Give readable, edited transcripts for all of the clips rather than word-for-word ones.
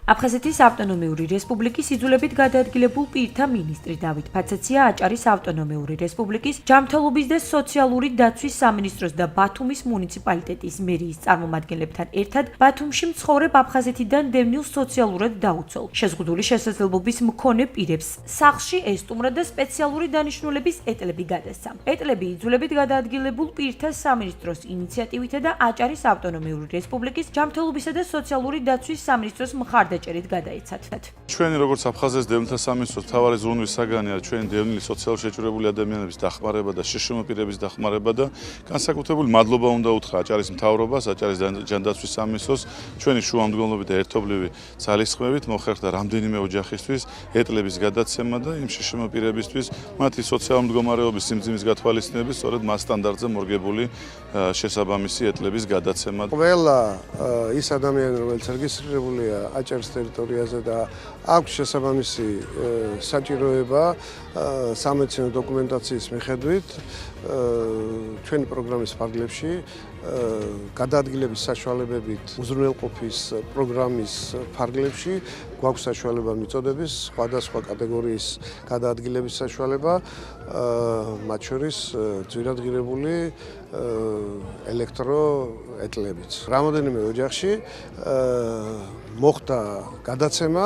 აფხაზეთის ავტონომიური რესპუბლიკის იძულებით გადაადგილებულ პირთა მინისტრი დავით ფაცაცია აჭარის ავტონომიური რესპუბლიკის ჯანმრთელობის და სოციალური დაცვის სამინისტროს და ბათუმის მუნიციპალიტეტის მერიის წარმომადგენლებთან ერთად ბათუმში მცხოვრებ აფხაზეთიდან დევნილ სოციალურად დაუცველ შეზღუდული შესაძლებლობის მქონე პირებს სახლში ესტუმრა და სპეციალური დანიშნულების ეტლები გადასცა. ეტლები იძულებით გადაადგილებულ პირთა სამინისტროს ინიციატივითა და აჭარის ავტონომიური რესპუბლიკის ჯანმრთელობისა და სოციალური დაცვის სამინისტროს მხარდაჭერით გადაეცათ. ჩვენი როგორც აფხაზეთის დევნილთა სამინისტროს მთავარი ზრუნვის საგანია ჩვენი დევნილი სოციალურად შეჭურებული ადამიანების დახმარება და შშმ პირების დახმარება და განსაკუთრებული მადლობა უნდა უთხრა აჭარის მთავრობას, აჭარის ჯანდაცვის სამინისტროს ჩვენი შუამდგომლობით და ერთობლივი ძალისხმევით მოხერხდა რამდენიმე ოჯახისთვის ეტლების გადაცემა და იმ შშმ პირებისთვის მათი სოციალური მდგომარეობის სიმძიმის გათვალისწინებით სწორედ მას სტანდარტზე მორგებული შესაბამისი ეტლების გადაცემა. ყველა ის ადამიანი, რომელიც რეგისტრირებულია აჭარის ტერიტორიაზე და აქვს შესაბამისი საჭიროება სამედიცინო დოკუმენტაციის მიხედვით ჩვენი პროგრამის ფარგლებში გადაადგილების საშუალებებით უზრუნველყოფის პროგრამის ფარგლებში გვაქვს საშუალება მიწოდების სხვადასხვა კატეგორიის გადაადგილების საშუალება მათ შორის ძვირადღირებული ელექტროეტლებით. რამოდენიმე ოჯახში მოხდა გადაცემა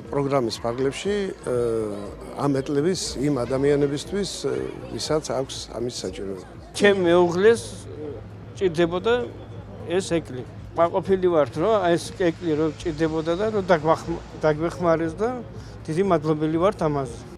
პროგრამის ფარგლებში ამ ეტლების იმ ადამიანებისთვის, ვისაც აქვს ამის საჭიროება. ჩემ მეუღლეს ჭირდებოდა ეს ეკლი. მაყოფილი ვართ, რომ ეს ეკლი რომ ჭირდებოდა და რომ დაგვეხმარეს და დიდი მადლობელი ვართ ამაზე.